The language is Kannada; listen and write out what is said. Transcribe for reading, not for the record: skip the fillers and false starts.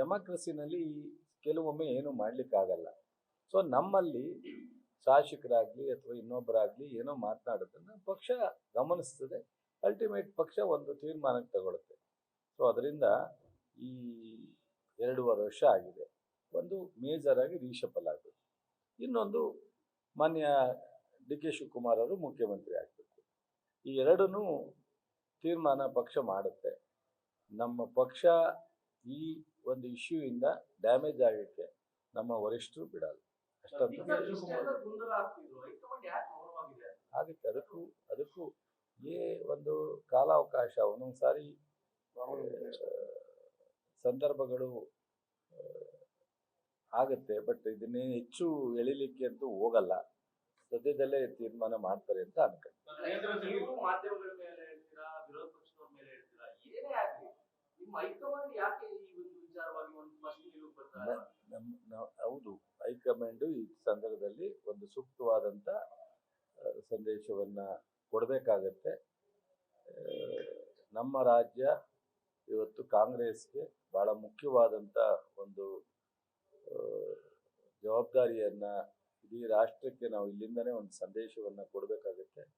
ಡೆಮಾಕ್ರಸಿನಲ್ಲಿ ಕೆಲವೊಮ್ಮೆ ಏನು ಮಾಡಲಿಕ್ಕಾಗಲ್ಲ. ಸೊ ನಮ್ಮಲ್ಲಿ ಶಾಸಕರಾಗಲಿ ಅಥವಾ ಇನ್ನೊಬ್ಬರಾಗಲಿ ಏನೋ ಮಾತನಾಡೋದನ್ನು ಪಕ್ಷ ಗಮನಿಸ್ತದೆ, ಅಲ್ಟಿಮೇಟ್ ಪಕ್ಷ ಒಂದು ತೀರ್ಮಾನಕ್ಕೆ ತಗೊಳುತ್ತೆ. ಸೊ ಅದರಿಂದ ಈ 2.5 ವರ್ಷ ಆಗಿದೆ. ಒಂದು ಮೇಜರ್ ಆಗಿ ರೀಶಫಲ್ ಆಗಬೇಕು, ಇನ್ನೊಂದು ಮಾನ್ಯ ಡಿ ಕೆ ಶಿವಕುಮಾರ್ ಅವರು ಮುಖ್ಯಮಂತ್ರಿ ಆಗಬೇಕು. ಈ ಎರಡನ್ನೂ ತೀರ್ಮಾನ ಪಕ್ಷ ಮಾಡುತ್ತೆ. ನಮ್ಮ ಪಕ್ಷ ಈ ಒಂದು ಇಶ್ಯೂಯಿಂದ ಡ್ಯಾಮೇಜ್ ಆಗೋಕ್ಕೆ ನಮ್ಮ ವರಿಷ್ಠರು ಬಿಡಲ್ಲ. ಅಷ್ಟೊಂದು ಆಗಕ್ಕೆ ಅದಕ್ಕೂ ಒಂದು ಕಾಲಾವಕಾಶ, ಒಂದೊಂದು ಸಾರಿ ಸಂದರ್ಭಗಳು ಆಗುತ್ತೆ. ಬಟ್ ಇದನ್ನೇ ಹೆಚ್ಚು ಎಳಿಲಿಕ್ಕೆ ಅಂತೂ ಹೋಗಲ್ಲ, ಸದ್ಯದಲ್ಲೇ ತೀರ್ಮಾನ ಮಾಡ್ತಾರೆ ಅಂತ ಅನ್ಕೊಂಡೆ. ಹೌದು, ಹೈಕಮಾಂಡ್ ಈ ಸಂದರ್ಭದಲ್ಲಿ ಒಂದು ಸೂಕ್ತವಾದಂಥ ಸಂದೇಶವನ್ನ ಕೊಡಬೇಕಾಗತ್ತೆ. ನಮ್ಮ ರಾಜ್ಯ ಇವತ್ತು ಕಾಂಗ್ರೆಸ್ಗೆ ಬಹಳ ಮುಖ್ಯವಾದಂಥ ಒಂದು ಜವಾಬ್ದಾರಿಯನ್ನ ಇಡೀ ರಾಷ್ಟ್ರಕ್ಕೆ ನಾವು ಇಲ್ಲಿಂದನೇ ಒಂದು ಸಂದೇಶವನ್ನ ಕೊಡಬೇಕಾಗುತ್ತೆ.